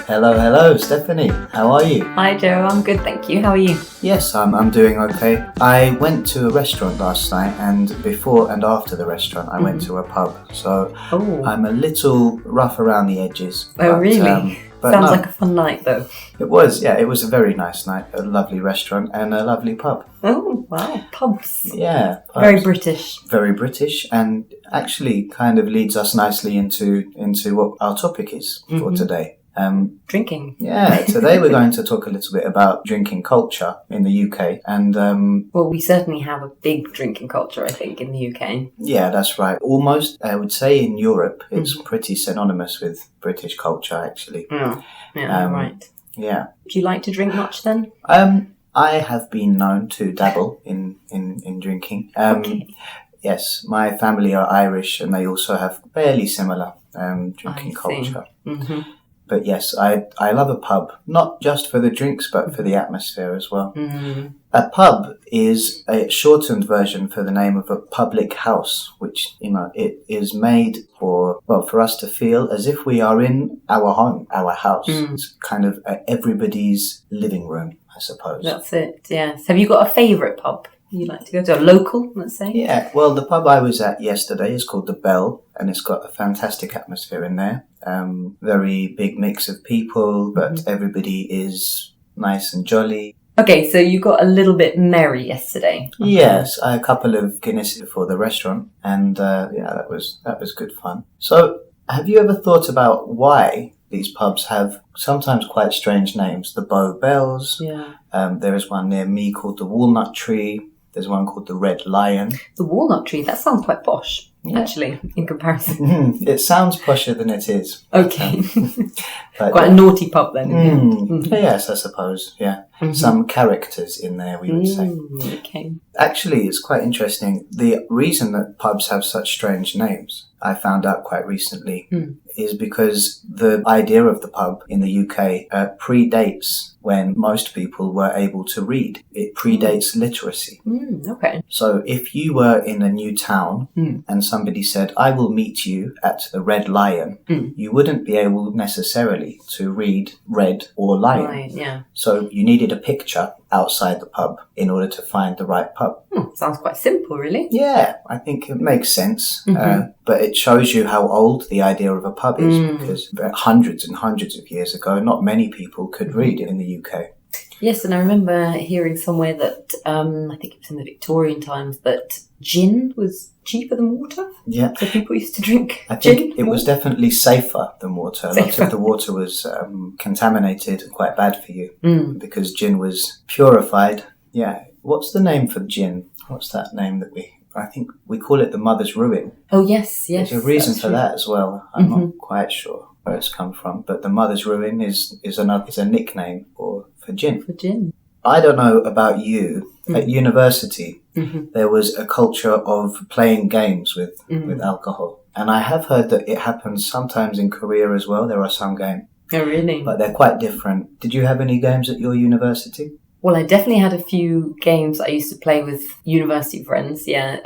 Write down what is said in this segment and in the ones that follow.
Hello, Stephanie. How are you? Hi, Joe. I'm good, thank you. How are you? Yes, I'm doing okay. I went to a restaurant last night, and before and after the restaurant, I went to a pub. So I'm a little rough around the edges. Oh, really? But Sounds like a fun night, though. It was a very nice night. A lovely restaurant and a lovely pub. Oh, wow. Pubs. Yeah. Pubs. Very British. Very British, and actually kind of leads us nicely into what our topic is for today. Drinking. Yeah, today we're going to talk a little bit about drinking culture in the UK. And well, we certainly have a big drinking culture, I think, in the UK. Yeah, that's right. Almost, I would say in Europe, it's pretty synonymous with British culture, actually. Yeah, right. Yeah. Do you like to drink much then? I have been known to dabble in drinking. Okay. Yes, my family are Irish and they also have fairly similar drinking culture. Mm-hmm. But yes, I love a pub, not just for the drinks, but for the atmosphere as well. Mm-hmm. A pub is a shortened version for the name of a public house, which, it is made for us to feel as if we are in our home, our house. It's kind of everybody's living room, I suppose. That's it, yes. Have you got a favourite pub you like to go to? A local, let's say? Yeah, well, the pub I was at yesterday is called The Bell, and it's got a fantastic atmosphere in there. Very big mix of people, but everybody is nice and jolly. Okay, so you got a little bit merry yesterday. Yes, a couple of Guinness before the restaurant, and that was good fun. So, have you ever thought about why these pubs have sometimes quite strange names? The Bow Bells. Yeah. There is one near me called the Walnut Tree. There's one called the Red Lion. The Walnut Tree, that sounds quite posh, actually, in comparison. It sounds posher than it is. Okay. But, quite a naughty pub then. Yes, I suppose, yeah. Some characters in there, we would say. Okay. Actually, it's quite interesting. The reason that pubs have such strange names, I found out quite recently, is because the idea of the pub in the UK predates when most people were able to read. It predates literacy. Okay. So if you were in a new town and somebody said, I will meet you at the Red Lion, you wouldn't be able necessarily to read red or lion. Right, yeah. So you needed a picture outside the pub in order to find the right pub. Sounds quite simple, really. Yeah, I think it makes sense. But it shows you how old the idea of a pub is, because hundreds and hundreds of years ago, not many people could read in the UK. Yes, and I remember hearing somewhere that, I think it was in the Victorian times, that gin was cheaper than water. Yeah. So people used to drink I think it was definitely safer than water. Lots of the water was contaminated and quite bad for you because gin was purified. Yeah. What's the name for gin? What's that name that I think we call it the mother's ruin. Oh, yes. There's a reason for that as well. I'm not quite sure where it's come from, but the mother's ruin is a nickname for gin. For gin. I don't know about you. At university, there was a culture of playing games with alcohol. And I have heard that it happens sometimes in Korea as well. There are some games. Oh, really? But they're quite different. Did you have any games at your university? Well, I definitely had a few games I used to play with university friends, yeah.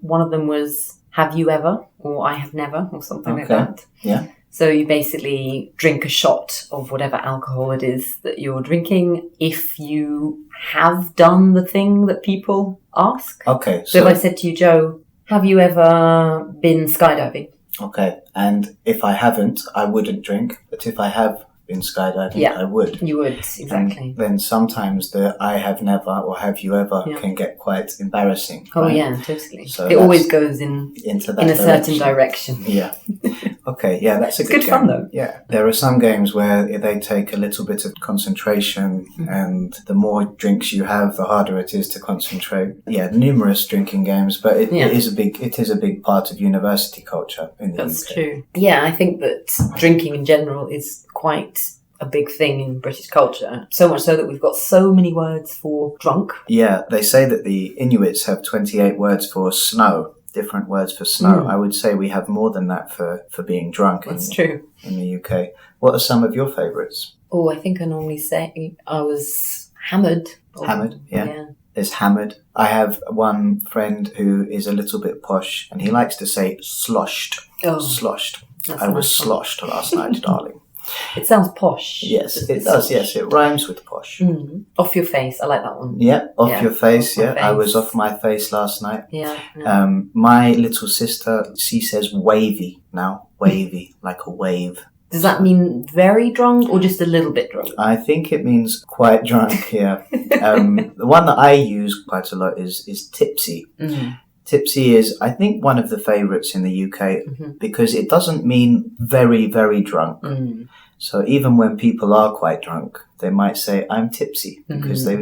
One of them was Have You Ever? Or I Have Never, or something like that. Yeah. So you basically drink a shot of whatever alcohol it is that you're drinking if you have done the thing that people ask. Okay. So if I said to you, Joe, have you ever been skydiving? Okay. And if I haven't, I wouldn't drink. But if I have been skydiving, I would. You would, exactly. And then sometimes the I have never or have you ever can get quite embarrassing. Oh, right? yeah, totally. So it always goes in a certain direction. Yeah. Okay, yeah, that's a good game. Fun, though. Yeah. There are some games where they take a little bit of concentration and the more drinks you have, the harder it is to concentrate. Yeah, numerous drinking games, but it is a big part of university culture in the UK. That's true. Yeah, I think that drinking in general is quite a big thing in British culture. So much so that we've got so many words for drunk. Yeah, they say that the Inuits have 28 words for snow. Different words for snow. I would say we have more than that for being drunk. That's true. In the UK. What are some of your favourites? Oh, I think I normally say I was hammered. Hammered, yeah. There's hammered. I have one friend who is a little bit posh and he likes to say sloshed. Oh. Sloshed. That's I was sloshed last night, darling. It sounds posh. Yes, it does. Yes, it rhymes with posh. Off your face. I like that one. Yeah, off your face. Off my Yeah, I was face. off my face last night. Yeah. My little sister, she says wavy now. Wavy, like a wave. Does that mean very drunk or just a little bit drunk? I think it means quite drunk, yeah. The one that I use quite a lot is Tipsy. Tipsy is, I think, one of the favourites in the UK because it doesn't mean very, very drunk. So even when people are quite drunk, they might say, I'm tipsy, because they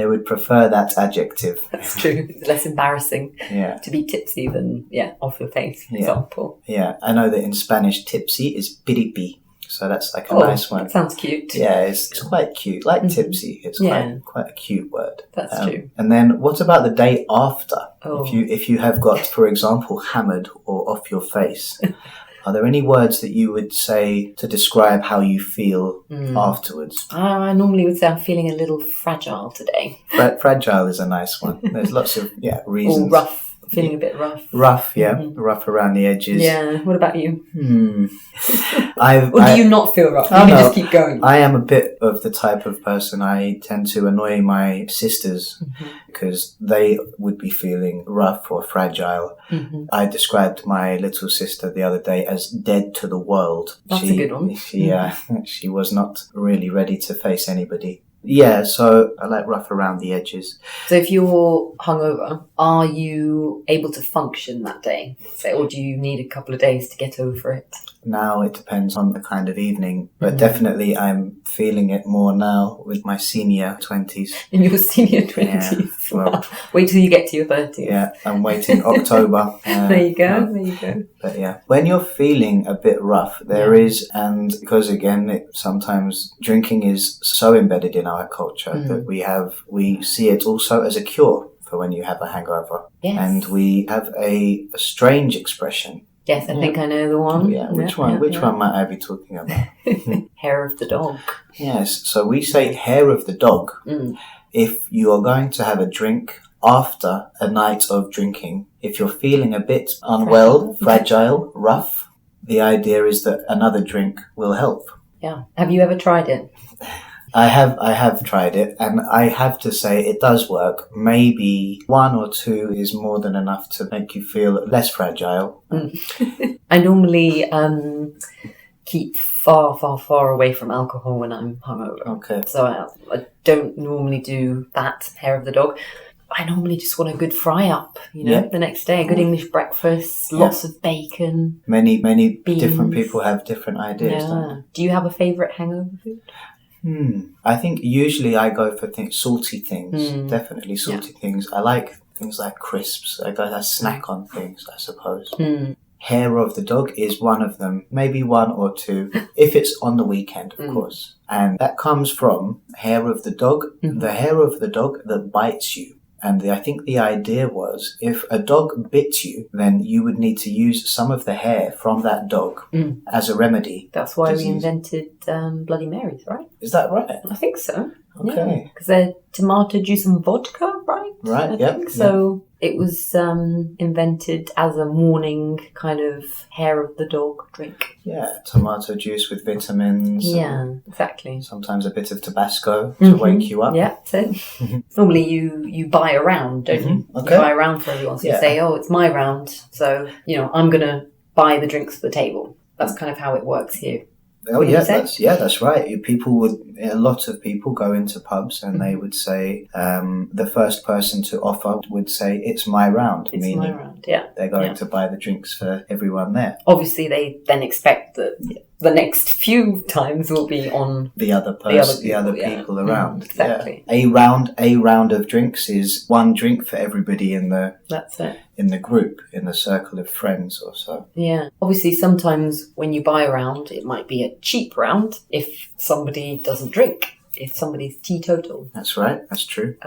would prefer that adjective. That's true. It's less embarrassing to be tipsy than, off your face, for example. Yeah, I know that in Spanish, tipsy is Piripi. So that's like a nice one. That sounds cute. Yeah, it's quite cute. Like tipsy, it's quite a cute word. That's true. And then what about the day after? Oh. If you have got, for example, hammered or off your face, are there any words that you would say to describe how you feel afterwards? I normally would say I'm feeling a little fragile today. Fragile is a nice one. There's lots of reasons. Or rough. Feeling a bit rough. Rough, rough around the edges. Yeah. What about you? Or do you not feel rough? You just keep going. I am a bit of the type of person, I tend to annoy my sisters because they would be feeling rough or fragile. I described my little sister the other day as dead to the world. That's a good one. She was not really ready to face anybody. Yeah, so I like rough around the edges. So if you're hungover, are you able to function that day? Or do you need a couple of days to get over it? Now it depends on the kind of evening, but definitely I'm feeling it more now with my senior 20s. In your senior 20s? Yeah, well, wait till you get to your 30s. Yeah, I'm waiting October. There you go. But yeah, when you're feeling a bit rough, there is, and because again, sometimes drinking is so embedded in our culture that we see it also as a cure for when you have a hangover. Yes. And we have a strange expression. Yes, I think I know the one. Yeah, which one? Which one might I be talking about? Hair of the dog. Yes, so we say hair of the dog if you are going to have a drink after a night of drinking. If you're feeling a bit unwell, fragile, rough, the idea is that another drink will help. Yeah. Have you ever tried it? I have tried it, and I have to say it does work. Maybe 1 or 2 is more than enough to make you feel less fragile. I normally keep far away from alcohol when I'm hungover. Okay. So I don't normally do that, hair of the dog. I normally just want a good fry-up, the next day. A good English breakfast, lots of bacon. Many beans. Different people have different ideas, don't they? Do you have a favourite hangover food? I think usually I go for salty things. Definitely salty things. I like things like crisps. I snack on things, I suppose. Hair of the dog is one of them. Maybe 1 or 2, if it's on the weekend, of course. And that comes from hair of the dog, the hair of the dog that bites you. And I think the idea was, if a dog bit you, then you would need to use some of the hair from that dog as a remedy. That's why we invented Bloody Marys, right? Is that right? I think so. Okay. Because they're tomato juice and vodka, right? Right, I think so. It was invented as a morning kind of hair of the dog drink. Yeah, tomato juice with vitamins. Yeah, exactly. Sometimes a bit of Tabasco to wake you up. Yeah, so normally you buy a round, don't you? Okay. You buy a round for everyone. So you say, it's my round. So, I'm going to buy the drinks for the table. That's kind of how it works here. Oh yeah, that's right. A lot of people go into pubs and they would say, the first person to offer would say, it's my round. It's my round, yeah. They're going to buy the drinks for everyone there. Obviously, they then expect that the next few times will be on the other person, the other people around. Exactly. Yeah. A round of drinks is 1 drink for everybody in the. That's it. In the group, in the circle of friends or so. Yeah. Obviously, sometimes when you buy a round, it might be a cheap round if somebody doesn't drink, if somebody's teetotal. That's right. That's true.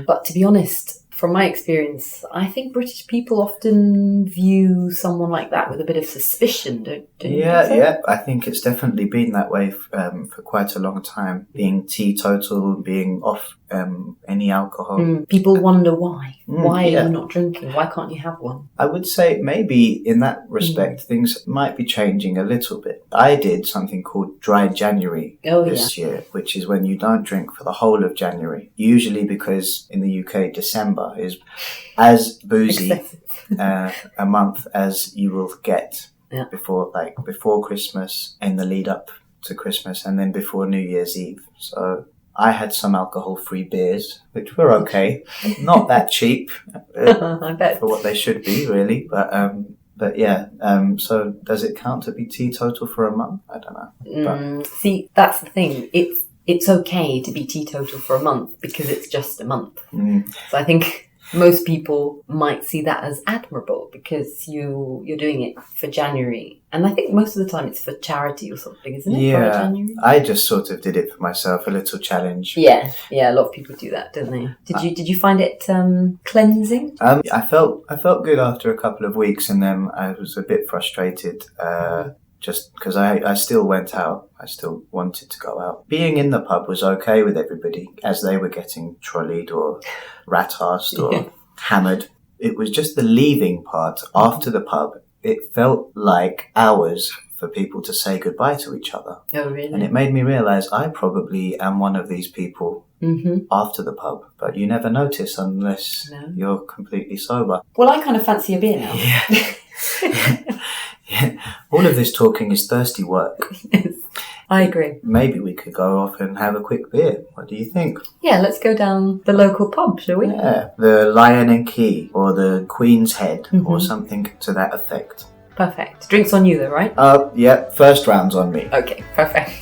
But to be honest, from my experience, I think British people often view someone like that with a bit of suspicion, don't you? Yeah. I think it's definitely been that way for quite a long time. Being teetotal, being off any alcohol. People wonder why. Why yeah. are you not drinking? Why can't you have one? I would say maybe in that respect things might be changing a little bit. I did something called Dry January this year, which is when you don't drink for the whole of January. Usually because in the UK December is as boozy a month as you will get before Christmas, in the lead up to Christmas, and then before New Year's Eve. So I had some alcohol-free beers, which were okay. Not that cheap I bet. for what they should be, really. But yeah. So does it count to be teetotal for a month? I don't know. See, that's the thing. It's okay to be teetotal for a month because it's just a month. So I think most people might see that as admirable because you're doing it for January. And I think most of the time it's for charity or something, isn't it? Yeah, for January? I just sort of did it for myself, a little challenge. Yeah, a lot of people do that, don't they? Did you find it cleansing? I felt good after a couple of weeks, and then I was a bit frustrated. Just because I still went out. I still wanted to go out. Being in the pub was okay with everybody as they were getting trolleyed or rat-arsed or hammered. It was just the leaving part after the pub. It felt like hours for people to say goodbye to each other. Oh, really? And it made me realise I probably am one of these people after the pub. But you never notice unless you're completely sober. Well, I kind of fancy a beer now. Yeah. Yeah. All of this talking is thirsty work. Yes, I agree. Maybe we could go off and have a quick beer. What do you think? Yeah, let's go down the local pub, shall we? Yeah, the Lion and Key or the Queen's Head or something to that effect. Perfect. Drinks on you though, right? Yeah, first round's on me. Okay, perfect.